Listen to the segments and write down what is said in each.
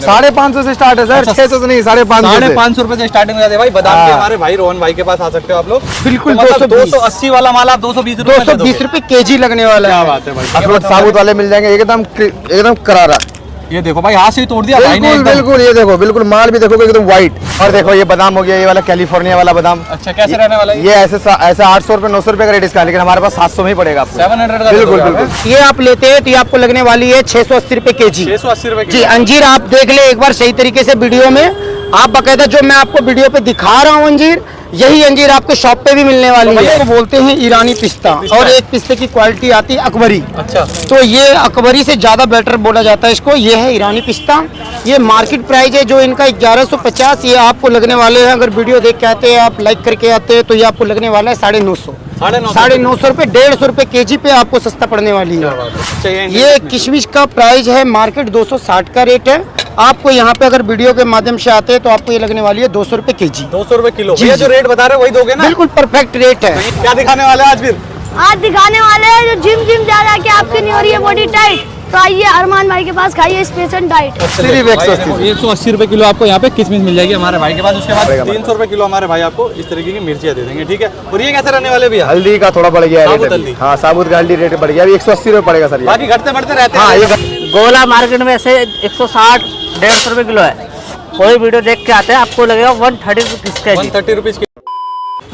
550 से स्टार्ट है सर। 600 से नहीं, 550 रुपए से स्टार्टिंग हो जाती है भाई। बादाम के हमारे भाई रोहन भाई के पास आ सकते हो आप लोग। बिल्कुल। मतलब 280 वाला माल आप 220 रुपए केजी लगने वाला है। क्या बात है भाई। अखरोट साबुत वाले मिल जाएंगे एकदम करारा। ये देखो भाई, हाथ से ही तोड़ दिया भाई ने। बिल्कुल ये देखो, बिल्कुल माल भी देखो एकदम व्हाइट। और देखो ये बादाम हो गया, ये वाला कैलिफोर्निया वाला बादाम। अच्छा, कैसे रहने वाला है ये? ऐसे 800 रुपए 900 रुपए का रेट इसका, लेकिन हमारे पास 700 में ही पड़ेगा आपको। 700 का। बिल्कुल बिल्कुल। ये आप लेते हैं तो ये आपको लगने वाली है 680 रुपए केजी। 680 रुपए जी। अंजीर आप देख ले एक बार सही तरीके से वीडियो में। आप बाकायदा जो मैं आपको वीडियो पे दिखा रहा हूँ अंजीर, यही अंजीर आपको शॉप पे भी मिलने वाली है। तो बोलते हैं ईरानी पिस्ता, और एक पिस्ते की क्वालिटी आती है अकबरी। अच्छा, तो ये अकबरी से ज्यादा बेटर बोला जाता है इसको। ये है ईरानी पिस्ता। ये मार्केट प्राइस है जो इनका 1150। ये आपको लगने वाले हैं, अगर वीडियो देख के आते हैं आप, लाइक करके आते हैं, तो ये आपको लगने वाला है 950। 950 रुपए, 150 रुपए केजी पे आपको सस्ता पड़ने वाली है। ये किशमिश का प्राइस है मार्केट 260 का रेट है। आपको यहाँ पे अगर वीडियो के माध्यम से आते हैं तो आपको ये लगने वाली है 200 रुपए केजी। 200 रुपए किलो। भैया जो रेट बता रहे हैं वही दोगे ना? बिल्कुल परफेक्ट रेट है। क्या दिखाने वाले हैं आज फिर? आज दिखाने वाले हैं जो जिम जा के आपकी नहीं हो रही है बॉडी टाइट, तो आइए अरमान भाई के पास, खाइए स्पेशल डाइट। 180 रुपए किलो आपको यहाँ पे किशमिश मिल जाएगी हमारे भाई के पास। उसके बाद 300 रुपए किलो हमारे भाई आपको इस तरीके की मिर्चियाँ दे देंगे, ठीक है। और ये कैसे रहने वाले भैया? हल्दी का थोड़ा बढ़ गया साबुत है हल्दी। हाँ, साबुत का हल्दी रेट बढ़ गया, अभी 180 रुपए पड़ेगा सर। बाकी घटते बढ़ते रहते हैं। हाँ, ये गोला मार्केट में ऐसे 160 150 रुपए किलो है। कोई वीडियो देख के आते हैं आपको लगेगा 130 रुपीज की।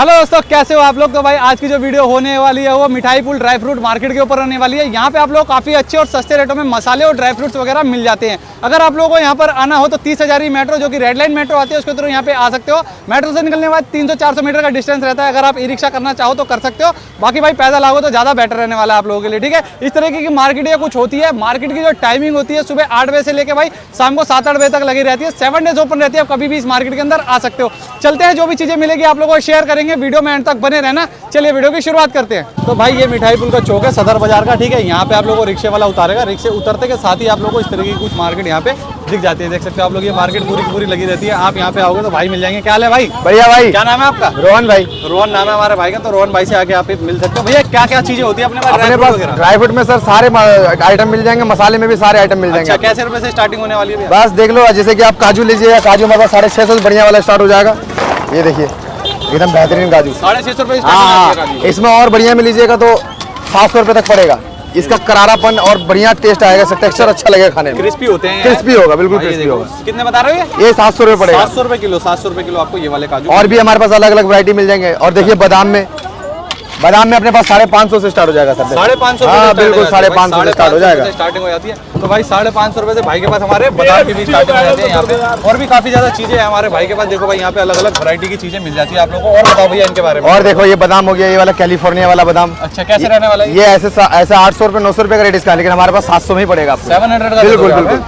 हेलो दोस्तों, कैसे हो आप लोग? तो भाई आज की जो वीडियो होने वाली है वो मिठाई पुल ड्राई फ्रूट मार्केट के ऊपर होने वाली है। यहाँ पे आप लोग काफ़ी अच्छे और सस्ते रेटों में मसाले और ड्राई फ्रूट्स वगैरह मिल जाते हैं। अगर आप लोगों को यहाँ पर आना हो तो 30 हज़ारी मेट्रो, जो कि रेड लाइन मेट्रो आती है, उसके थ्रू यहाँ पे आ सकते हो। मेट्रो से निकलने के बाद 300-400 मीटर का डिस्टेंस रहता है। अगर आप ई रिक्शा करना चाहो तो कर सकते हो। बाकी भाई पैदल आओगे तो ज़्यादा बेटर रहने वाला है आप लोगों के लिए, ठीक है। इस तरीके की मार्केट या कुछ होती है। मार्केट की जो टाइमिंग होती है सुबह 8 बजे से लेकर भाई शाम को 7-8 बजे तक लगी रहती है। 7 डेज ओपन रहती है, आप कभी भी इस मार्केट के अंदर आ सकते हो। चलते हैं, जो भी चीज़ें मिलेगी आप लोगों को शेयर करेंगे, वीडियो में एंड तक बने रहना। चलिए वीडियो की शुरुआत करते हैं। तो भाई ये मिठाई पुल का चौक है सदर बाजार का, ठीक है। यहाँ पे आप लोगों को रिक्शे वाला उतारेगा, रिक्शे उतरते के साथ ही आप लोगों को इस तरीके की कुछ मार्केट यहाँ पे दिख जाती है। देख सकते हो आप लोग, ये मार्केट पूरी की पूरी लगी रहती है। आप यहाँ पे आओगे तो भाई मिल जाएंगे। क्या हाल है भाई? बढ़िया भाई। क्या नाम है आपका? रोहन भाई। रोहन नाम है हमारे भाई का। तो रोहन भाई से आके आप मिल सकते हो। भैया क्या क्या चीजें होती है अपने पास? ड्राई फ्रूट में सर सारे आइटम मिल जाएंगे, मसाले में भी सारे आइटम मिल जाएंगे। कैसे रुपए से स्टार्टिंग होने वाली है? बस देख लो, जैसे कि आप काजू लीजिएगा, काजू हमारे पास 650 बढ़िया वाला स्टार्ट हो जाएगा। ये देखिए एकदम बेहतरीन काजू, 650 रुपए। हाँ, इसमें और बढ़िया में लीजिएगा तो 700 रुपए तक पड़ेगा। इसका करारापन और बढ़िया टेस्ट आएगा, टेक्सचर अच्छा लगेगा खाने में। क्रिस्पी होते हैं, क्रिस्पी होगा, बिल्कुल क्रिस्पी होगा। कितने बता रहे हो ये? 700 रुपए पड़ेगा। 700 रुपए किलो। 700 रुपए किलो आपको ये वाले काजू। और भी हमारे पास अलग अलग वैरायटी मिल जाएंगे। और देखिए बादाम में अपने पास 550 से स्टार्ट हो जाएगा सर। 550। हाँ बिल्कुल, 550 से स्टार्ट हो जाएगा, स्टार्टिंग हो जाती है। तो भाई 550 रुपए से भाई के पास हमारे बादाम की भी स्टार्टिंग हो जाती है यहाँ पे। और भी काफी ज्यादा चीजें हैं हमारे भाई के पास। देखो भाई यहाँ पे अलग अलग वैरायटी की चीजें मिल जाती है आप लोगों को। और बताओ भैया इनके बारे में। और देखो ये बादाम हो गया, ये वाला कैलिफोर्निया वाला बादाम। अच्छा, कैसे रहने वाला है? ये ऐसे 800 रुपए 900 रुपए का रेट इसका, लेकिन हमारे पास 700 में ही पड़ेगा आपको। 700 का। बिल्कुल बिल्कुल।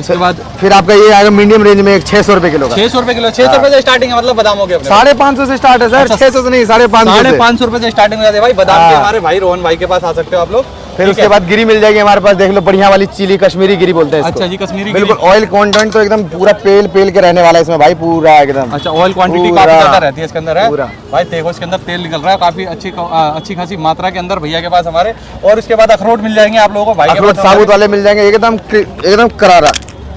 इसके बाद फिर आपका ये आएगा मीडियम रेंज में 600 रुपए किलो का। 600 रुपए किलो। 600 रुपए से स्टार्टिंग है, मतलब बादाम हो गया 550 से स्टार्ट है सर। 600 से नहीं, 550 रुपए से स्टार्टिंग हो जाती है भाई बादाम के। हमारे भाई रोहन भाई के पास आ सकते हो आप लोग। फिर उसके बाद गिरी मिल जाएगी हमारे पास, देख लो बढ़िया वाली चिली कश्मीरी गिरी बोलते हैं इसको। अच्छा जी, कश्मीरी बिल्कुल। ऑयल कंटेंट तो एकदम पूरा पेल के रहने वाला है इसमें भाई, पूरा एकदम। अच्छा, ऑयल क्वांटिटी काफी ज्यादा रहती है इसके अंदर, है भाई। देखो इसके अंदर तेल निकल रहा है काफी अच्छी खासी मात्रा के अंदर भैया के पास हमारे। और इसके बाद अखरोट मिल जाएंगे आप लोगों को भाई के पास। साबुत वाले मिल जाएंगे एकदम करारा।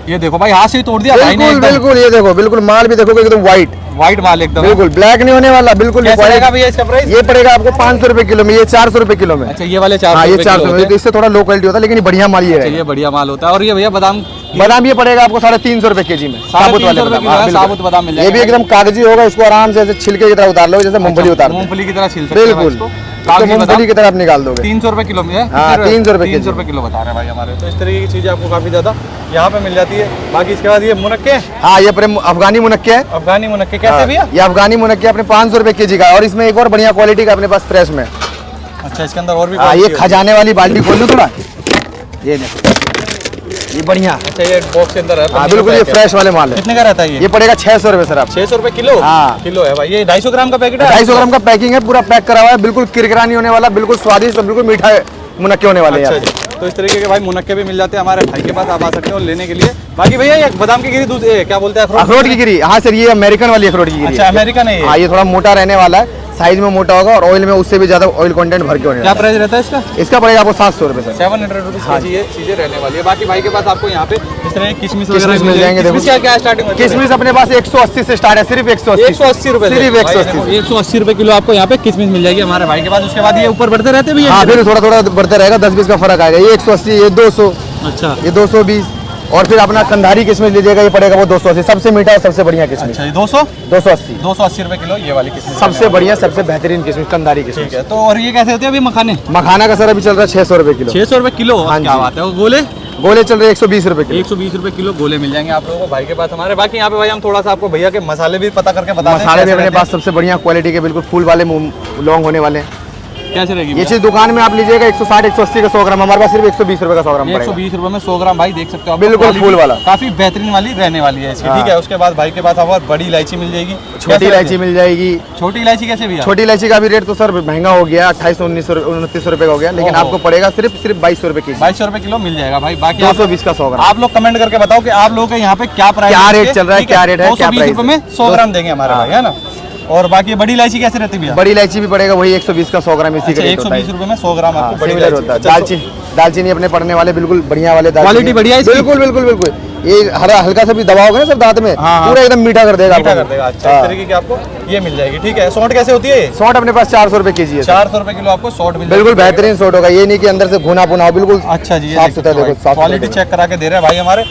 ये देखो भाई, हाथ से ही तोड़ दिया भाई ने। बिल्कुल ये देखो, बिल्कुल माल भी देखो एकदम व्हाइट माल एकदम, बिल्कुल ब्लैक नहीं होने वाला, बिल्कुल। भैया इसका प्राइस? ये पड़ेगा आपको 500 रुपए किलो में, ये 400 रुपए किलो में। अच्छा, ये वाले 400। ये 400, इससे थोड़ा लो क्वालिटी होता है, लेकिन बढ़िया माल ये है। ये बढ़िया माल होता है। और ये भैया बादाम ये पड़ेगा आपको 350 रुपए केजी में, साबुत वाले बादाम। साबुत बादाम मिल जाएगा। ये भी एकदम कागजी होगा, इसको आराम से ऐसे छिलके की तरह उतार लो, जैसे मूंगफली उतार। मूंगफली की तरह छिल सकते हैं बिल्कुल, मूंगफली की तरह आप निकाल दोगे। 300 रुपए किलो में है। 300 रुपए किलो बता रहे हैं भाई हमारे। तो इस तरीके की चीजें आपको काफी ज्यादा यहाँ पे मिल जाती है। बाकी इसके बाद ये मुनक्के। हाँ, ये अफगानी मुनक्के है। अफगानी मुनक्के कैसे भैया? ये अफगानी मुनक्के अपने 500 रुपए केजी का। और इसमें एक और बढ़िया क्वालिटी का अपने पास फ्रेश में। अच्छा, इसके अंदर और भी। ये खजाने वाली बाल्टी खोल लो थोड़ा, ये देखो ये बढ़िया। अच्छा, ये बॉक्स के अंदर है। हाँ बिल्कुल, ये फ्रेश वाले माल है। कितने का रहता है ये पड़ेगा 600 रुपए सर। आप 600 रुपए किलो? हाँ किलो है भाई। ये 250 ग्राम का पैकेट है। 250 ग्राम का पैकिंग है, पूरा पैक करा हुआ है, बिल्कुल किरकिरा नहीं होने वाला, बिल्कुल स्वादिष्ट और बिल्कुल मीठा मुनक्के होने वाले हैं। अच्छा, तो इस तरीके के भाई मुनक्के भी मिल जाते हैं हमारे भाई के पास, आप आ सकते हो लेने के लिए। बाकी भैया ये बादाम की गिरी दूध क्या बोलते हैं? अखरोट की गिरी। हाँ सर, ये अमेरिकन वाली अखरोट की गिरी। अच्छा, अमेरिकन है ये। हाँ, ये थोड़ा मोटा रहने वाला है, साइज में मोटा होगा और ऑयल में उससे भी ज्यादा ऑयल कंटेंट भर के होने क्या वाला प्राइस रहता है इसका? है। इसका पड़ेगा आपको 700 रुपए सर। 700 रुपीज की ये चीजें रहने वाली है। बाकी भाई के पास आपको यहाँ पे इस तरह की किशमिश किशमिश मिल जाएंगे। किशमिश क्या क्या स्टार्टिंग है? किशमिश अपने पास 180 से स्टार्ट है, सिर्फ 180 रुपए से। सिर्फ 180। 180 रुपए किलो आपको यहाँ पे किशमिश मिल जाएगी हमारे भाई के पास। उसके बाद ये ऊपर बढ़ते रहते भी हाँ, फिर थोड़ा थोड़ा बढ़ता रहेगा, 10-20 का फर्क आएगा। ये 180, ये 200, अच्छा ये 220 और फिर अपना कंधारी किशमिश लीजिएगा, ये पड़ेगा वो 280। सबसे मीठा और सबसे बढ़िया किशमिश। अच्छा, ये 200 280 280 रुपए किलो ये वाली किशमिश सबसे बढ़िया, सबसे बेहतरीन किशमिश कंधारी किशमिश। ठीक है। तो और ये कैसे होते हैं अभी मखाने? मखाना का सर अभी चल रहा है 600 रुपए किलो। 600 रुपए किलो। हाँ क्या जी। बात है। और गोले? गोले चल रहे 120 रुपए किलो। 120 रुपए किलो गोले मिल जाएंगे आप लोगों को भाई के पास हमारे। बाकी यहाँ पे भाई हम थोड़ा सा आपको भैया के मसाले भी पता करके बता दें। मसाले भी अपने पास सबसे बढ़िया क्वालिटी के बिल्कुल फूल वाले लौंग होने वाले हैं। कैसे रहेगी ये चीज दुकान में आप लीजिएगा 160-180 का 100 ग्राम, हमारे पास सिर्फ 120 रुपए का 100 ग्राम पड़ेगा। 120 रुपए में 100 ग्राम भाई देख सकते हो आप। बिल्कुल क्वालिटी फूल वाला। काफी बेहतरीन वाली रहने वाली है इसकी। ठीक है। उसके बाद भाई के पास और बड़ी इलायची मिल जाएगी। छोटी इलायची मिल जाएगी। छोटी इलायची कैसे भी? छोटी इलायची का भी रेट तो सर महंगा हो गया, 28-29 रुपए का हो गया, लेकिन आपको पड़ेगा सिर्फ 2200 रुपए की। 2200 रुपए किलो मिल जाएगा भाई। बाकी 220 का 100 ग्राम। आप लोग कमेंट करके बताओ कि आप लोगों के यहाँ पे क्या प्राइस, क्या रेट चल रहा है, क्या रेट है, क्या 220 प्राइस रुपए में 100 ग्राम देंगे हमारे भाई, है ना। और बाकी बड़ी इलायची कैसे रहती है भैया? बड़ी इलायची भी पड़ेगा वही 120 का 100 ग्राम। इसी का रेट होता है। 120 रुपए में 100 ग्राम आपको बड़ी सिमिलर इलायची होता है। दालचीनी अपने पड़ने वाले बिल्कुल बढ़िया वाले दालचीनी। क्वालिटी बढ़िया है इसकी? बिल्कुल बिल्कुल बिल्कुल। ये हल्का सा भी दबाओगे ना सर दांत में, हाँ। पूरा एकदम मीठा कर देगा। मीठा कर देगा। अच्छा, इस तरीके की आपको ये मिल जाएगी। ठीक है। सौंठ कैसे होती है ये? सौंठ अपने पास 400 रुपए केजी है। 400 रुपए किलो आपको सौंठ मिल बिल्कुल बेहतरीन सौंठ होगा। ये नहीं कि अंदर से भुना भुना हो, बिल्कुल अच्छा जी। साफ सुथरा देखो, साफ क्वालिटी चेक करा के दे रहे हैं भाई हमारे।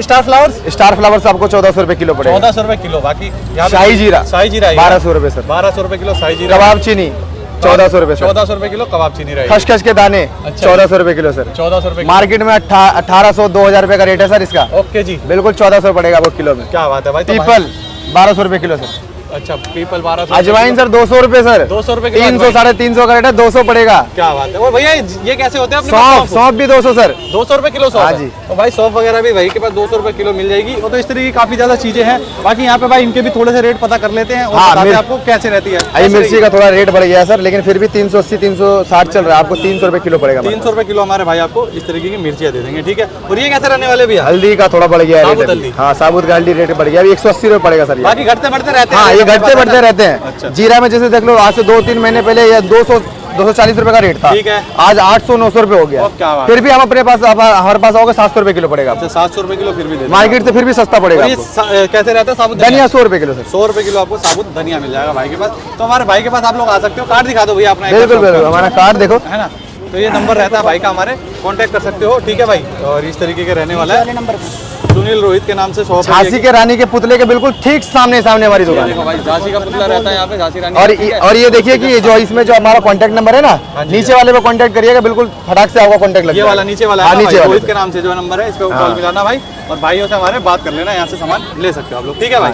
Star flowers? स्टार फ्लावर्स आपको 1400 रुपए किलो पड़ेगा। 1400 रुपए किलो। बाकी यहाँ पे शाही जीरा 1200 रुपए सर। 1200 रुपए किलो शाही जीरा। कबाब चीनी 1400 रुपए सर। 1400 रुपए किलो कबाब चीनी रहेगी। खसखस के दाने अच्छा। 1400 रुपए किलो सर। 1400 रुपए। मार्केट में 1800-2000 रुपए का रेट है सर इसका। ओके जी। बिल्कुल 1400 पड़ेगा वो किलो में। क्या बात है भाई। तो पीपल 1200 रुपए किलो सर। अच्छा, पीपल 1200। अजवाइन सर 200 रुपए सर। 200 रुपए किलो। 300-350 का रेट है, 200 पड़ेगा। क्या बात है। वो भैया ये कैसे होते हैं अपने सौंफ, सौंफ भी 200 सर। 200 रुपए किलो सौंफ। हाँ है। जी। तो भाई सौंफ वगैरह भी भाई के पास 200 रुपए किलो मिल जाएगी। और तो इस तरह की काफी ज्यादा चीजें हैं। बाकी यहाँ पे भाई इनके भी थोड़े से रेट पता कर लेते हैं और हाँ, बताते हैं आपको कैसे रहती है। अभी मिर्ची का थोड़ा रेट बढ़ गया है सर, लेकिन फिर भी 380-360 चल रहा है। आपको 300 रुपए किलो पड़ेगा। 300 रुपए किलो हमारे भाई आपको इस तरीके की मिर्चियाँ दे देंगे। ठीक है। और ये कैसे रहने वाले भैया? हल्दी का थोड़ा बढ़ गया है साबुत रेट हल्दी। अभी। हाँ, साबुत का हल्दी रेट बढ़ गया, अभी 180 रुपए पड़ेगा सर। बाकी घटते बढ़ते रहते हैं। हाँ, ये घटते बढ़ते रहते अच्छा। हैं। जीरा में जैसे देख लो, आज से 2-3 महीने पहले ये 240 रुपए का रेट था। ठीक है। आज 800-900 रुपए हो गया। और क्या बात फिर भी हम अपने पास हमारे पास होगा 700 रुपए किलो पड़ेगा। अच्छा, 700 रुपए किलो फिर भी दे मार्केट से फिर भी सस्ता पड़ेगा और ये आपको। कैसे रहता है साबुत धनिया 100 रुपए किलो सर। 100 रुपए किलो आपको साबुत धनिया मिल जाएगा भाई के पास। तो हमारे भाई के पास आप लोग आ सकते हो। कार्ड दिखा दो भैया अपना। बिल्कुल बिल्कुल, हमारा कार्ड देखो, है ना। तो ये नंबर रहता है भाई का, हमारे कांटेक्ट कर सकते हो। ठीक है भाई। और इस तरीके के रहने वाला है। सुनील रोहित के नाम से शॉप है। झांसी के रानी के पुतले के बिल्कुल ठीक सामने हमारी दुकान देखो है। भाई, झांसी का पुतला रहता है यहाँ पे, झांसी रानी। और ये देखिए कि जो इसमें जो हमारा कांटेक्ट नंबर है ना, नीचे वाले पे कांटेक्ट करिएगा, बिल्कुल फटाक से आपका कांटेक्ट लग ये वाला नीचे वाला है ना नीचे भाई, वाले रोहित के नाम से जो नंबर है, इस पे कॉल मिलाना भाई। और भाइयों से हमारे बात कर लेना, यहाँ से सामान ले सकते हो आप लोग। ठीक है भाई।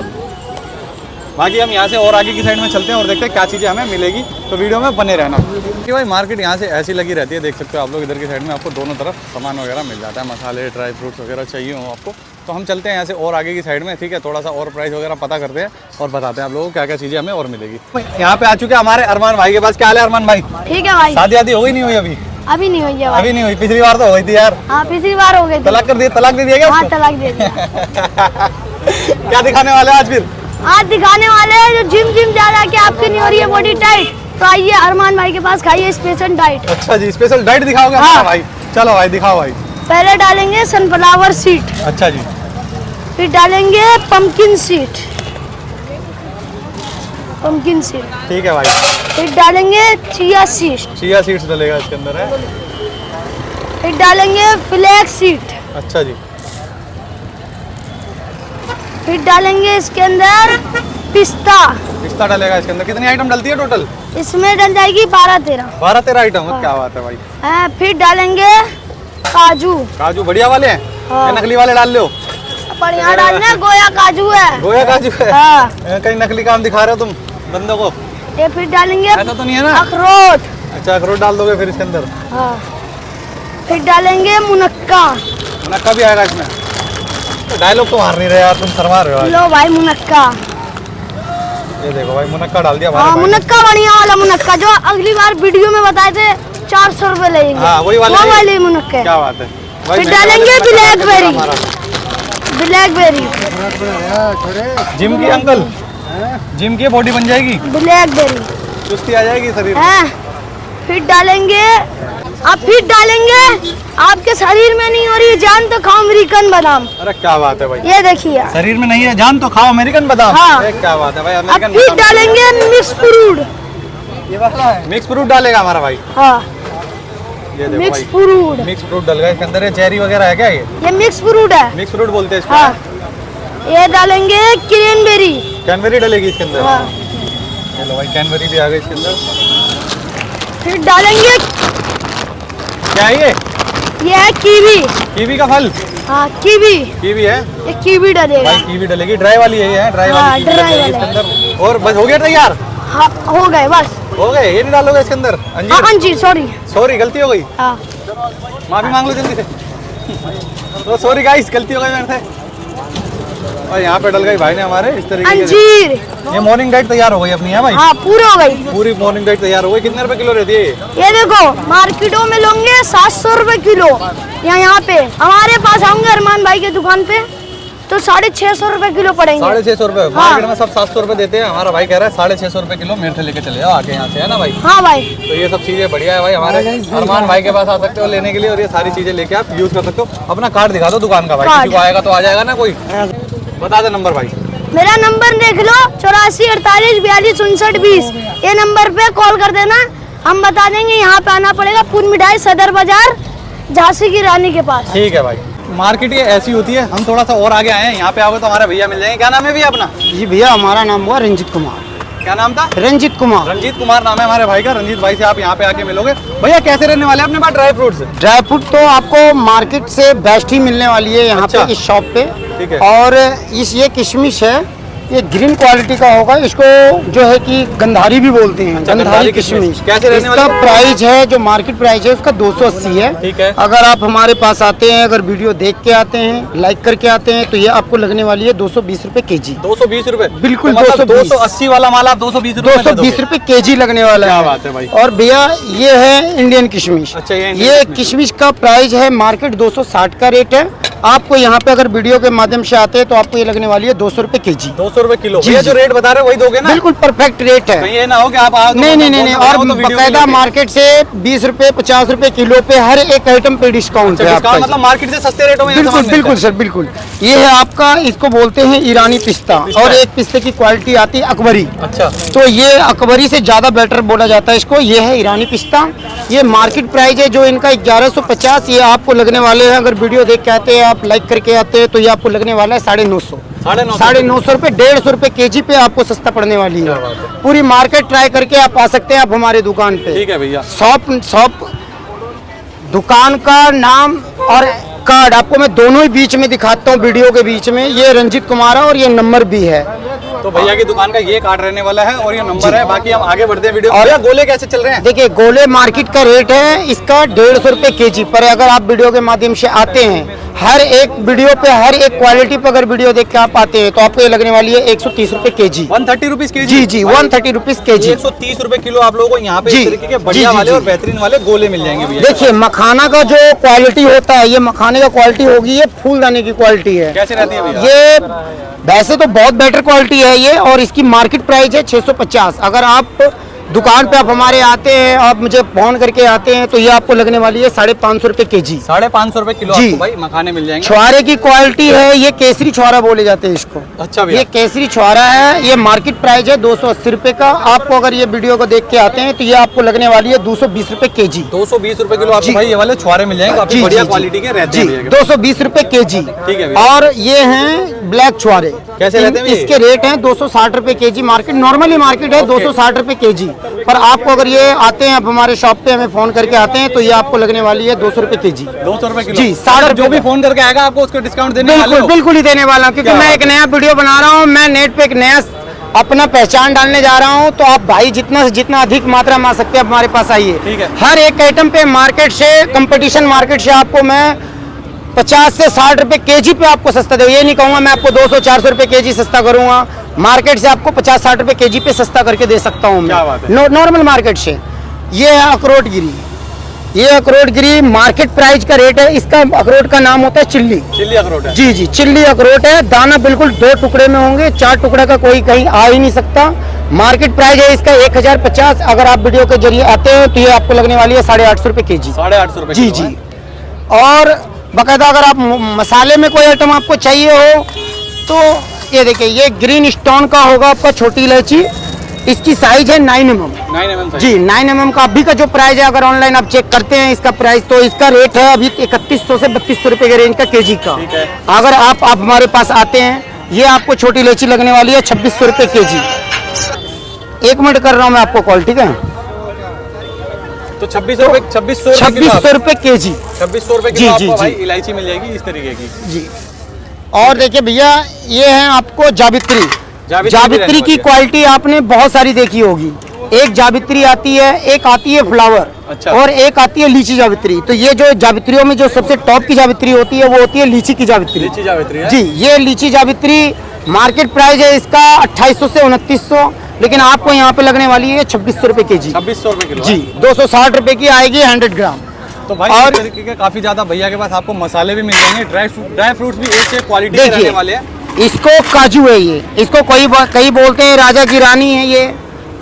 बाकी हम यहाँ से और आगे की साइड में चलते हैं और देखते हैं क्या चीज़ें हमें मिलेगी। तो वीडियो में बने रहना। कि भाई मार्केट यहाँ से ऐसी लगी रहती है, देख सकते हो आप लोग। इधर की साइड में आपको दोनों तरफ सामान वगैरह मिल जाता है, मसाले, ड्राई फ्रूट्स वगैरह चाहिए हो आपको। तो हम चलते हैं यहाँ से और आगे की साइड में। ठीक है। थोड़ा सा और प्राइस वगैरह पता करते हैं और बताते हैं आप लोगों को क्या क्या चीज़ें हमें और मिलेगी। यहाँ पे आ चुके हैं हमारे अरमान भाई के पास। क्या हाल है अरमान भाई? ठीक है भाई। शादी आदि हो गई नहीं हुई अभी? अभी नहीं हुई है भाई। अभी नहीं हुई। पिछली बार तो हो गई थी यार। हाँ, पिछली बार हो गई थी। तलाक कर दिया? तलाक दे दिया क्या हाँ, उसको? तलाक दे दिया। क्या दिखाने वाले आज फिर? आज दिखाने वाले हैं जो जिम जा के आपकी नहीं हो रही है बॉडी टाइट, तो आइए अरमान भाई के पास, खाइए स्पेशल डाइट। अच्छा जी, स्पेशल डाइट दिखाओगे? हाँ भाई चलो भाई दिखाओ भाई। पहले डालेंगे सनफ्लावर सीड। अच्छा जी। फिर डालेंगे पंपकिन सीड। Pumpkin seed. ठीक है भाई। फिर डालेंगे चिया सीड। चिया सीड्स डलेगा इसके अंदर है। फिर डालेंगे फ्लैक्स सीड। अच्छा जी। फिर डालेंगे इसके अंदर पिस्ता। पिस्ता डलेगा इसके अंदर। कितनी आइटम डलती है टोटल? इसमें डल जाएगी 12-13। 12-13 आइटम। क्या बात है भाई। फिर डालेंगे काजू। काजू बढ़िया वाले हैं? हाँ। या नकली वाले डाल लो? बढ़िया डालना, गोया काजू है। गोया काजू है? हाँ। कहीं नकली काम दिखा रहे हो तुम बंदों को? ये फिर डालेंगे ऐसा तो नहीं है ना? अखरोट। अच्छा, अखरोट डाल दोगे फिर इसके अंदर? हाँ। फिर डालेंगे मुनक्का। मुनक्का भी आएगा इसमें? डायलॉग तो मार नहीं रहे यार, तुम शर्मा रहे हो आज। लो भाई मुनक्का। ये देखो भाई, मुनक्का डाल दिया हाँ, हमारे भाई। मुनक्का बढ़िया वाला मुनक्का जो अगली बार वीडियो में बताए थे 400 रुपए लेंगे। हाँ, वही वाले। वो वाले मुनक्के। क्या बात है। फिर डालेंगे ब्लैकबेरी। ब्लैकबेरी। जिम की अंकल, जिम की बॉडी बन जाएगी। ब्लैकबेरी। चुस्ती आ जाएगी शरीर में। हैं फिट डालेंगे, आप फिट डालेंगे, आपके शरीर में नहीं हो रही है जान तो खाओ अमेरिकन बादाम। अरे क्या बात है भाई, ये देखिए शरीर में नहीं है जान तो खाओ अमेरिकन बादाम। हाँ। अरे क्या बात है भाई, आप अमेरिकन फिट बादाम। डालेंगे मिक्स फ्रूट। मिक्स फ्रूट डालेगा हमारा भाई। हाँ ये देखो मिक्स भाई, फ्रूट, मिक्स फ्रूट डल गया इसके अंदर। ये चेरी वगैरह है क्या ये? मिक्स फ्रूट है। मिक्स फ्रूट बोलते हैं इसको। हाँ ये डालेंगे क्रैनबेरी। कैनबेरी डलेगी इसके अंदर। हाँ ये लो भाई, कैनबेरी भी आ गई इसके अंदर। फिर डालेंगे, क्या है ये? ये है कीवी। कीवी का फल। हाँ कीवी, कीवी है ये कीवी डलेगा। भाई, कीवी डलेगी। ड्राई वाली है ये, ड्राई हाँ, वाली कीवी ड्राई डलेगी वाला इसके अंदर। और बस हो गया तैयार? हाँ हो गए बस। हो गए, ये नहीं डालोगे इसके अंदर? हाँ अंजीर। अंजीर, सॉरी। सॉरी, गलती हो गई। हाँ माफी मांग लो जल्दी से। तो सॉरी गाइस, गलती हो गई मेरे से। और यहाँ पे डल गई भाई ने हमारे इस तरीके से। अंजीर। ये मॉर्निंग डाइट तैयार हो गई अपनी है भाई। हाँ पूरी हो गई। पूरी मॉर्निंग डाइट तैयार हो गई। कितने रुपए किलो रहती है ये? ये देखो मार्केटों में लोगे 700 रुपए किलो, यहाँ पे हमारे पास आऊंगे अरमान भाई की दुकान पे तो 650 रुपए किलो पड़ेंगे। 650 रुपए। मार्केट में सब 700 रुपए देते हैं, हमारा भाई कह रहा है 650 रुपए किलो मेरे से लेके चले जाओ आके यहाँ से, है ना भाई? हाँ भाई। तो ये सब चीजें बढ़िया है भाई। हमारे अरमान भाई के पास आ सकते हो लेने के लिए, और ये सारी चीजें लेके आप यूज कर सकते हो। अपना कार्ड दिखा दो दुकान का भाई, कार्ड। किसी को आएगा तो आ जाएगा ना कोई। बता दे नंबर भाई। मेरा नंबर देख लो 84 48 42 59 20। ये नंबर पे कॉल कर देना, हम बता देंगे। यहाँ पे आना पड़ेगा, पून मिठाई सदर बाजार झांसी की रानी के पास। ठीक है भाई। मार्केट ये ऐसी होती है। हम थोड़ा सा और आगे आए हैं, यहाँ पे आओगे तो हमारे भैया मिल जाएंगे। क्या नाम है भैया अपना? जी भैया, हमारा नाम हुआ रंजीत कुमार। क्या नाम था? रंजीत कुमार। रंजीत कुमार नाम है हमारे भाई का। रंजीत भाई से आप यहाँ पे आके मिलोगे। भैया कैसे रहने वाले हैं अपने पास ड्राई फ्रूट्स? ड्राई फ्रूट तो आपको मार्केट से बेस्ट ही मिलने वाली है यहाँ अच्छा। पे, इस शॉप पे। ठीक है। और ये किशमिश है, ये ग्रीन क्वालिटी का होगा। इसको जो है कि गंधारी भी बोलते हैं। अच्छा, गंधारी किशमिश। कैसे रहने इसका वाली है? प्राइस है, जो मार्केट प्राइस है उसका 280 है। ठीक है। अगर आप हमारे पास आते हैं, अगर वीडियो देख के आते हैं, लाइक करके आते हैं, तो ये आपको लगने वाली है 220 रुपए केजी। 220 रुपए? बिल्कुल, तो मतलब 220। 280 वाला माल आप 220 रुपए में दे 220 दोगे? रुपए केजी लगने वाला क्या है। बात है भाई। और भैया ये है इंडियन किशमिश। अच्छा, ये इंडियन ये किशमिश। किशमिश का प्राइस है मार्केट 260 का रेट है। आपको यहाँ पे अगर वीडियो के माध्यम से आते हैं तो आपको ये लगने वाली है 200 रुपए केजी। 200 रुपए किलो। जी, भैया जी। जो रेट बता रहे हो वही दोगे ना? बिल्कुल परफेक्ट रेट है। कहीं ये ना हो कि आप आओ तो नहीं मतलब नहीं नहीं नहीं। फोन और लगाओ तो वीडियो बकायदा लेके। मार्केट से 20 रुपए 50 रुपए किलो पे हर एक आइटम पे डिस्काउंट अच्छा, है डिस्काउंट आपका। मतलब मार्केट से सस्ते रेटों में ये बिल्कुल सामान मिलता बिल्कुल है। सर, बिल्कुल। ये है आपका, इसको बोलते हैं ईरानी पिस्ता। पिस्ता और है। एक पिस्ते की क्वालिटी आती है अकबरी। अच्छा। तो ये अकबरी से ज्यादा बेटर बोला जाता है इसको। ये है ईरानी पिस्ता। ये मार्केट प्राइस है जो इनका 1150। ये आपको लगने वाले हैं, अगर वीडियो देख के आते हैं, आप लाइक करके आते हैं, तो ये आपको लगने वाला है 950। 950 रुपए, 150 रुपए केजी पे आपको सस्ता पड़ने वाली है। क्या बात है। पूरी मार्केट ट्राई करके आप आ सकते हैं आप हमारे दुकान पे। ठीक है भैया। शॉप दुकान का नाम और कार्ड आपको मैं दोनों ही बीच में दिखाता हूँ, वीडियो के बीच में। ये रंजीत कुमार है और ये नंबर भी है। तो भैया की दुकान का ये कार्ड रहने वाला है और ये नंबर है। बाकी हम आगे बढ़ते हैं वीडियो। और- भैया गोले कैसे चल रहे हैं? देखिए, गोले मार्केट का रेट है इसका 150 रुपए केजी पर। अगर आप वीडियो के माध्यम से आते हैं, हर एक वीडियो पे, हर एक क्वालिटी पे अगर वीडियो देख के आप आते हैं, तो आपको ये लगने वाली है 130 रुपए केजी। 130 rupees KG? जी जी, 130 रुपीज केजी। 130 रुपए किलो आप लोगों को यहाँ पे जी, इस तरीके के जी, बढ़िया जी, वाले जी। और बेहतरीन वाले गोले मिल जाएंगे भैया। देखिए, मखाना का जो क्वालिटी होता है, ये मखाने का क्वालिटी होगी, ये फूलदाने की क्वालिटी है। कैसे रहती है भैया? ये वैसे तो बहुत बेटर क्वालिटी है ये, और इसकी मार्केट प्राइस है 650। अगर आप दुकान पे आप हमारे आते हैं, आप मुझे फोन करके आते हैं, तो ये आपको लगने वाली है 550 रुपए केजी। 550 रुपए किलो जी। आपको भाई मखाने मिल जाएंगे। छुआरे की क्वालिटी है, ये केसरी छुआरा बोले जाते हैं इसको। अच्छा भैया। ये केसरी छुआरा है। ये मार्केट प्राइस है 280 रुपए का। आपको अगर ये वीडियो को देख के आते हैं, तो ये आपको लगने वाली है 220 रुपए केजी। 220 रुपए किलो आपको जी। भाई ये वाले छुआरे मिल जाएंगे। काफी जी, बढ़िया जी, क्वालिटी के रहते हैं जी, भैया के। 220 रुपए केजी। ठीक है भैया। और ये हैं ब्लैक छुआरे। कैसे रहते हैं ये? इसके रेट हैं 260 रुपए केजी। मार्केट नॉर्मली मार्केट है 260 रुपए केजी, पर आपको अगर ये आते हैं, आप हमारे शॉप पे हमें फोन करके आते हैं, तो ये आपको लगने वाली है 200 रुपए केजी। 200 रुपए किलो? जी, 60 जो भी फोन करके आएगा आपको उसको डिस्काउंट देने वाले बिल्कुल हो? बिल्कुल ही देने वाला हूँ, क्योंकि क्या मैं बात एक नया वीडियो बना रहा हूँ। मैं नेट पे एक नया अपना पहचान डालने जा रहा हूँ। तो आप भाई जितना से जितना अधिक मात्रा में आ सकते हैं, आप हमारे पास आइए। ठीक है। हर एक आइटम पे मार्केट से, कंपटीशन मार्केट से आपको मैं 50 से 60 रुपए केजी पे आपको सस्ता दे। ये नहीं कहूँगा मैं आपको 200-400 रुपए केजी सस्ता करूँगा। मार्केट से आपको 50-60 रुपए केजी पे सस्ता करके दे सकता हूँ क्या बात मैं, नॉर्मल मार्केट से। ये है अखरोट गिरी। ये अखरोट गिरी मार्केट प्राइस का रेट है। इसका अखरोट का नाम होता है चिल्ली। चिल्ली अखरोट है? जी जी, चिल्ली अखरोट है। दाना बिल्कुल 2 टुकड़े में होंगे, 4 टुकड़े का कोई कहीं आ ही नहीं सकता। मार्केट प्राइस है इसका 1050। अगर आप वीडियो के जरिए आते हैं तो ये आपको लगने वाली है 850 रुपये के जी। 850 रुपये जी जी। और बाकायदा अगर आप मसाले में कोई आइटम आपको चाहिए हो तो ये देखिए, ये ग्रीन स्टोन का होगा आपका छोटी इलायची। इसकी साइज है 9 mm। 9 mm जी 9 mm का अभी का जो प्राइस है, अगर ऑनलाइन आप चेक करते हैं इसका प्राइस, तो इसका रेट है अभी 3100 से 3200 रुपये के रेंज का केजी का। ठीक है। अगर आप हमारे पास आते हैं, ये आपको छोटी इलायची लगने वाली है 2600 रुपये के जी। 1 मिनट कर रहा हूँ मैं आपको कॉल, ठीक है। तो 2600 रुपये के जी। 2600 रुपये किलो जी, आपको जी, भाई जी। इलायची मिल जाएगी इस तरीके की। जी। और देखिए भैया, ये है आपको जावित्री। जावित्री की क्वालिटी आपने बहुत सारी देखी होगी। एक जावित्री आती है, एक आती है फ्लावर, अच्छा। और एक आती है लीची जावित्री। तो ये जो जावित्रियों में जो सबसे टॉप की जावित्री होती है वो होती है लीची की जावित्री। लीची जावित्री है? जी, ये लीची जावित्री मार्केट प्राइस है इसका 2800 से 2900, लेकिन आपको यहाँ पे लगने वाली है 2600 रुपये के जी। 2600 रुपये किलो। जी, 260 रुपये की आएगी 100 ग्राम। तो भाई और इस तरीके के काफी ज्यादा भैया के पास आपको मसाले भी मिल जाएंगे, ड्राई फ्रूट्स भी एक से क्वालिटी के रहने वाले हैं। इसको काजू है, ये इसको कई बोलते हैं राजा की रानी है ये,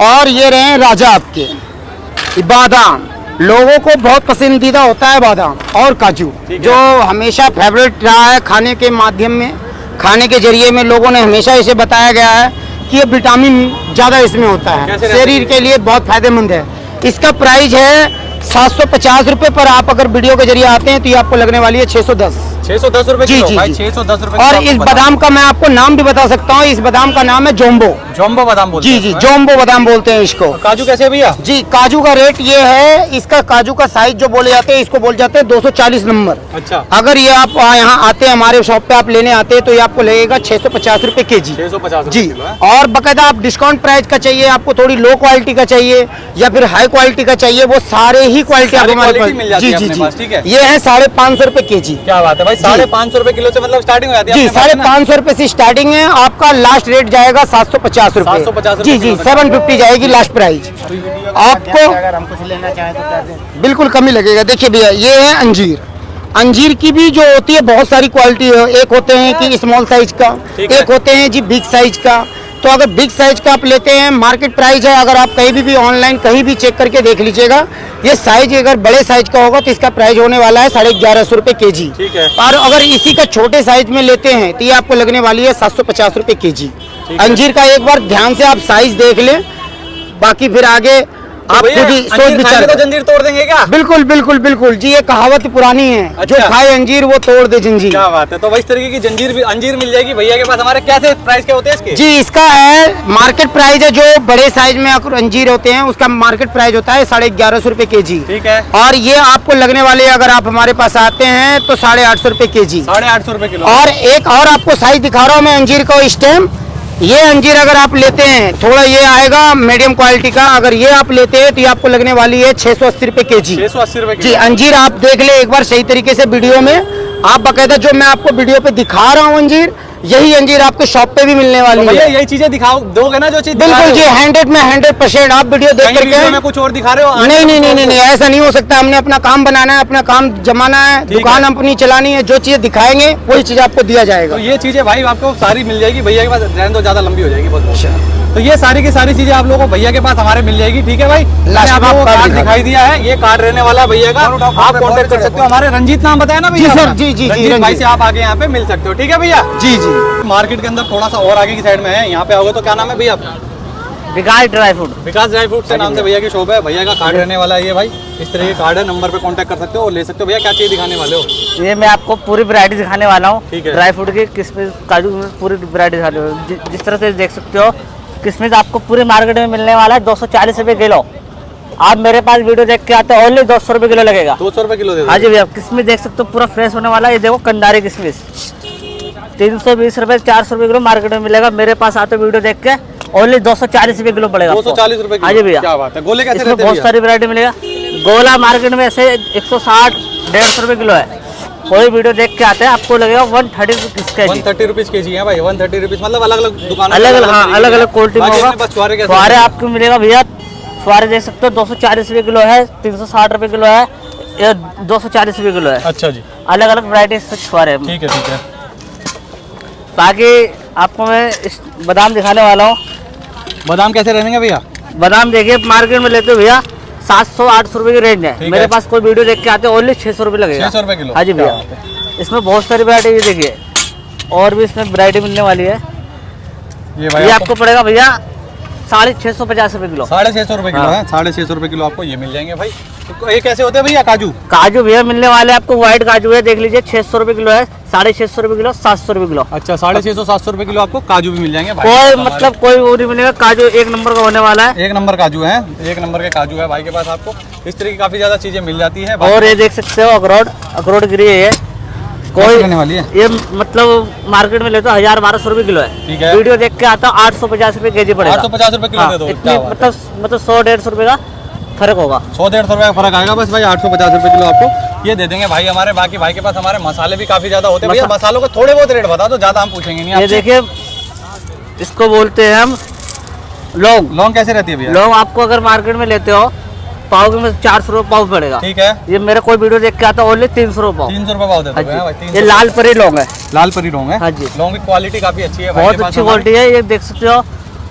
और ये रहे राजा आपके बादाम। लोगों को बहुत पसंदीदा होता है बादाम और काजू, जो हमेशा फेवरेट रहा है खाने के माध्यम में, खाने के जरिए में लोगों ने हमेशा इसे बताया गया है कि ये विटामिन ज़्यादा इसमें होता है, शरीर के लिए बहुत फायदेमंद है। इसका प्राइस है 750 रुपये, पर आप अगर वीडियो के जरिए आते हैं तो ये आपको लगने वाली है 610 रुपये जी, किलो। जी, भाई जी। 610 रुपये। और इस बादाम का मैं आपको नाम भी बता सकता हूँ, इस बादाम का नाम है जोम्बो। जोम्बो बादाम बोलते जी हैं जी, इसको, जोम्बो बादाम बोलते हैं इसको। काजू कैसे है भैया? जी, काजू का रेट ये है, इसका काजू का साइज जो बोले जाते हैं इसको बोल जाते हैं 240 नंबर। अच्छा। अगर ये आप यहाँ आते हैं हमारे शॉप पे आप लेने आते हैं तो ये आपको लगेगा 650 रुपये के जी। 650 जी। और बाकायदा आप डिस्काउंट प्राइस का चाहिए, आपको थोड़ी लो क्वालिटी का चाहिए या फिर हाई क्वालिटी का चाहिए, वो सारे ही क्वालिटी आपको हमारे पास जी जी जी। ये है 550 रुपये के जी। क्या बात है भाई, 550 रुपये किलो से मतलब स्टार्टिंग हो जाती है? जी, 550 रुपए से स्टार्टिंग है, आपका लास्ट रेट जाएगा 750 रुपए। 750 जी जी, 750 जाएगी लास्ट प्राइस। आपको अगर हम कुछ लेना चाहें तो कर दें। बिल्कुल कम ही लगेगा। देखिए भैया, ये है अंजीर। अंजीर की भी जो होती है बहुत सारी क्वालिटी है। एक होते हैं कि स्मॉल साइज का, एक होते हैं जी बिग साइज का। तो अगर बिग साइज का आप लेते हैं, मार्केट प्राइस है, अगर आप कहीं भी ऑनलाइन कहीं भी चेक करके देख लीजिएगा, ये साइज अगर बड़े साइज का होगा तो इसका प्राइस होने वाला है 1150 रुपये के जी। ठीक है। और अगर इसी का छोटे साइज में लेते हैं तो ये आपको लगने वाली है 750 रुपये के जी। अंजीर का एक बार ध्यान से आप साइज देख लें, बाकी फिर आगे आप खुद ही सोच विचार तो जंजीर तोड़ देंगे क्या? बिल्कुल बिल्कुल बिल्कुल जी, ये कहावत पुरानी है, अच्छा। जो खाए अंजीर वो तोड़ दे जंजीर। क्या बात है। तो भाई इस तरीके की जंजीर भी अंजीर मिल जाएगी भैया के पास। हमारे कैसे प्राइस क्या होते हैं इसके? जी, इसका है मार्केट प्राइस है, जो बड़े साइज में अगर अंजीर होते हैं उसका मार्केट प्राइस होता है 1150 रुपये के जी। ठीक है। और ये आपको लगने वाले, अगर आप हमारे पास आते हैं तो 850 रुपये के जी। 850 रुपये किलो। और एक और आपको साइज दिखा रहा हूँ मैं अंजीर का इस टाइम। ये अंजीर अगर आप लेते हैं, थोड़ा ये आएगा मीडियम क्वालिटी का, अगर ये आप लेते हैं तो ये आपको लगने वाली है 680 रुपये के जी। 680 रुपये जी, अंजीर आप देख ले एक बार सही तरीके से वीडियो में। आप बाकायदा जो मैं आपको वीडियो पे दिखा रहा हूँ अंजीर, यही अंजीर आपको शॉप पे भी मिलने वाली भैया है। यही चीजें दिखाओ दोगे ना, जो चीज बिल्कुल जी, 100 में 100% आप वीडियो देख करके। में कुछ और दिखा रहे हो? नहीं नहीं नहीं नहीं नहीं, ऐसा नहीं हो सकता। हमने अपना काम बनाना है, अपना काम जमाना है, दुकान अपनी चलानी है। जो चीज दिखाएंगे वही चीज आपको दिया जाएगा। तो ये चीजें भाई आपको सारी मिल जाएगी भैया के पास। रहने तो ज्यादा लंबी हो जाएगी बहुत। तो ये सारी की सारी चीजें आप लोगों को भैया के पास हमारे मिल जाएगी। ठीक है भाई, लास्ट आप में लोगों को कार्ड कार्ड दिखाई दिया है, ये कार्ड रहने वाला भैया का। आप कांटेक्ट कर सकते हो। हमारे रंजीत नाम बताया ना भैया? जी सर, अपना? जी जी जी, रंजीत भाई रंजीत। से आप आगे यहाँ पे मिल सकते हो। ठीक है भैया? जी जी। मार्केट के अंदर थोड़ा सा और आगे की साइड में है, यहाँ पे आओगे तो क्या नाम है भैया आपका? विकास ड्राई फ्रूट। विकास ड्राई फ्रूट से नाम से भैया की शॉप है। भैया का कार्ड रहने वाला है ये भाई। इस तरह के कार्ड है, नंबर पे कांटेक्ट कर सकते हो और ले सकते हो। भैया क्या चीज दिखाने वाले हो? ये मैं आपको पूरी वैरायटी दिखाने वाला हूँ। ठीक है। ड्राई फ्रूट की किस्मिस, काजू में पूरी वैरायटी दिखाने वाला हूँ। जिस तरह से देख सकते हो, किस्मिस आपको पूरे मार्केट में मिलने वाला है 240 रुपये किलो। आप मेरे पास वीडियो देख के आते हो, ओनली 200 रुपये किलो लगेगा। 200 रुपये किलो दे दो। हाँ जी भैया, किस्मिस देख सकते हो पूरा फ्रेश होने वाला है। ये देखो कंदारी किस्मिस 320 रुपये 400 रुपये किलो मार्केट में मिलेगा। मेरे पास आते वीडियो देख के ओनली 240 रुपये किलो पड़ेगा। 240 रुपये हाँ जी भैया। क्या बात है। गोले कैसे इसमें रहते बहुत हैं सारी वैरायटी मिलेगा। गोला मार्केट में ऐसे 160 150 रुपये किलो है। कोई वीडियो देख के आते हैं आपको लगेगा 130 रुपीज के जी। 130 रुपीज के जी है भाई। 130 रुपीज मतलब अलग अलग दुकानों अलग अलग, हाँ अलग अलग क्वालिटी में होगा। फुआरे फुआरे आपको मिलेगा भैया, फुआरे देख सकते हो 240 रुपये किलो है, 360 रुपये किलो है, ये 240 रुपये किलो है। अच्छा जी, अलग अलग वैरायटी से फुआरे हैं। ठीक है ठीक है। बाकी आपको मैं इस बादाम दिखाने वाला हूँ। बादाम कैसे रहेंगे भैया? बादाम देखिए मार्केट में लेते हो भैया 700-800 रुपए की रेंज है। ठीक मेरे है। पास कोई वीडियो देख के आते हैं ओनली 600 रुपए लगेगा। 600 रुपए किलो? हाँ जी भैया। इसमें बहुत सारी वैरायटी भी देखिए, और भी इसमें वैरायटी मिलने वाली है। ये आपको पड़ेगा भैया 650 रुपए किलो। 650 रुपए किलो है। 650 रुपए किलो आपको ये मिल जाएंगे भाई। तो ये कैसे होते हैं भैया काजू? काजू भैया मिलने वाले आपको, व्हाइट काजू है, देख लीजिए 600 रुपए किलो है, 650 रुपए किलो, 700 रुपए किलो। अच्छा 650-700 रुपए किलो आपको काजू भी मिल जाएंगे भाई। कोई मतलब कोई वो नहीं मिलेगा, काजू एक नंबर का होने वाला है। एक नंबर काजू है, एक नंबर के काजू है भाई के पास। आपको इस तरह की काफी ज्यादा चीजें मिल जाती है। और ये देख सकते हो अखरोट गिरी है ये, कोई रहने वाली है ये मतलब मार्केट में लेते हो 1000-1200 रुपए किलो है। ठीक है। वीडियो देख के आता 850 रुपए केजी पड़ेगा। 850 रुपए किलो हाँ, दे दो। इतनी मतलब 100-150 रुपए का फर्क होगा। 100-150 रुपए का फर्क आएगा बस भाई। 850 रुपए किलो आपको ये दे देंगे भाई हमारे। बाकी भाई के पास हमारे मसाले भी काफी ज्यादा होते हैं भैया। मसालों के थोड़े बहुत रेट बता दो, ज्यादा हम पूछेंगे नहीं ये आपसे। देखिए इसको बोलते हैं हम लौंग। लौंग कैसे रहती है भैया? लौंग आपको अगर मार्केट में लेते हो पाव में 400 रुपए पाव पड़ेगा। ठीक है। ये मेरा कोई वीडियो देख के आता ओनली 300 रुपए पाव। 300 रुपए भाव देते हैं हाँ भाई। जी। 300 ये लाल परी लौंग है, लाल परी लौंग है। हाँ जी। लौंग की क्वालिटी काफी अच्छी है भाई बहुत के पास अच्छी हमारे। क्वालिटी है। ये देख सकते हो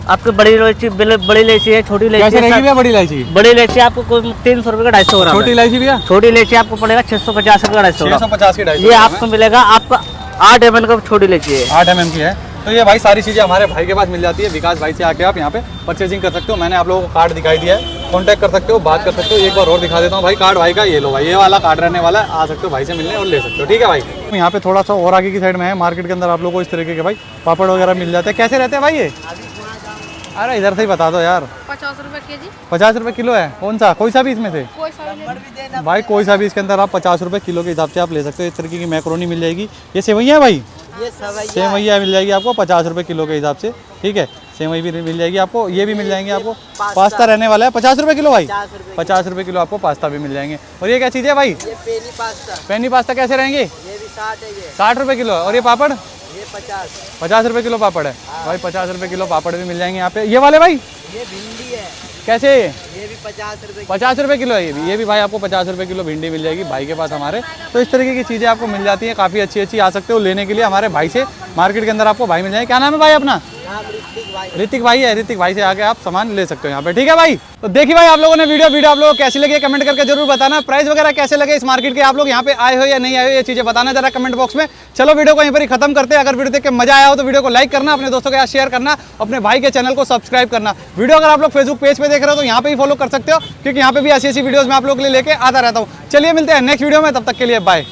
आपकी बड़ी इलायची, बड़ी इलायची है, छोटी इलायची कैसे है, रहेगी सब- भैया बड़ी इलायची? बड़ी इलायची आपको कोई 300 रुपए का 250 ग्राम छोटी है। इलायची भैया? छोटी इलायची आपको पड़ेगा 650 रुपए का 250 ग्राम। 650 की 250 ये आपको मिलेगा, आपका 8 ml का छोटी इलायची है। 8 mm की है। तो ये भाई सारी चीज़ें हमारे भाई के पास मिल जाती है। विकास भाई से आके आप यहाँ पे परचेजिंग कर सकते हो। मैंने आप लोगों को कार्ड दिखाई दिया है, कांटेक्ट कर सकते हो, बात कर सकते हो। एक बार और दिखा देता हूँ भाई कार्ड भाई का। ये लो भाई, ये वाला कार्ड रहने वाला है। आ सकते हो भाई से मिलने और ले सकते हो। ठीक है भाई। यहाँ पे थोड़ा सा और आगे की साइड में है मार्केट के अंदर आप लोगों को इस तरीके के भाई पापड़ वगैरह मिल जाते हैं। कैसे रहते हैं भाई ये? अरे इधर से ही बता दो यार। 50 रुपए केजी। 50 रुपए किलो है। कौन सा? कोई सा भी इसमें से कोई सा भी भाई, कोई सा भी इसके अंदर आप 50 रुपए किलो के हिसाब से आप ले सकते हो। इस तरीके की मैक्रोनी मिल जाएगी। ये सेवैयाँ है भाई? सेवैयाँ मिल जाएगी आपको 50 रुपए किलो के हिसाब से। ठीक है, सेवई भी मिल जाएगी आपको, ये भी मिल जाएंगे आपको। पास्ता रहने वाला है 50 रुपए किलो भाई। 50 रुपए किलो आपको पास्ता भी मिल जाएंगे। और ये क्या चीज़ है भाई? पेनी पास्ता कैसे रहेंगे? 60 रुपए किलो। और ये पापड़? 50 रुपए किलो पापड़ है भाई। 50 रुपए किलो पापड़ भी मिल जाएंगे यहाँ पे। ये वाले भाई? ये भिंडी है, कैसे? ये भी 50 रुपए। 50 रुपए किलो है ये भी भाई आपको 50 रुपए किलो भिंडी मिल जाएगी भाई के पास हमारे। तो इस तरीके की चीज़ें आपको मिल जाती हैं, काफ़ी अच्छी अच्छी। आ सकते हो लेने के लिए हमारे भाई से। मार्केट के अंदर आपको भाई मिल जाएंगे। क्या नाम है भाई अपना? ऋतिक भाई है। ऋतिक भाई से आके आप सामान ले सकते हो यहाँ पे। ठीक है भाई। तो देखिए भाई आप लोगों ने वीडियो आप लोगों को कैसी लगी कमेंट करके जरूर बताना। प्राइस वगैरह कैसे लगे इस मार्केट के, आप लोग यहाँ पे आए हो या नहीं आए हो, ये चीजें बताना जरा कमेंट बॉक्स में। चलो वीडियो को यहीं पर ही खत्म करते हैं। अगर वीडियो देख के मजा आया हो तो वीडियो को लाइक करना, अपने दोस्तों के साथ शेयर करना, अपने भाई के चैनल को सब्सक्राइब करना। वीडियो अगर आप लोग फेसबुक पेज पे देख रहे हो तो यहाँ पे ही फॉलो कर सकते हो, क्योंकि यहाँ पे भी ऐसी वीडियोस मैं आप लोगों के लिए लेके आता रहता हूँ। चलिए मिलते हैं नेक्स्ट वीडियो में, तब तक के लिए बाय।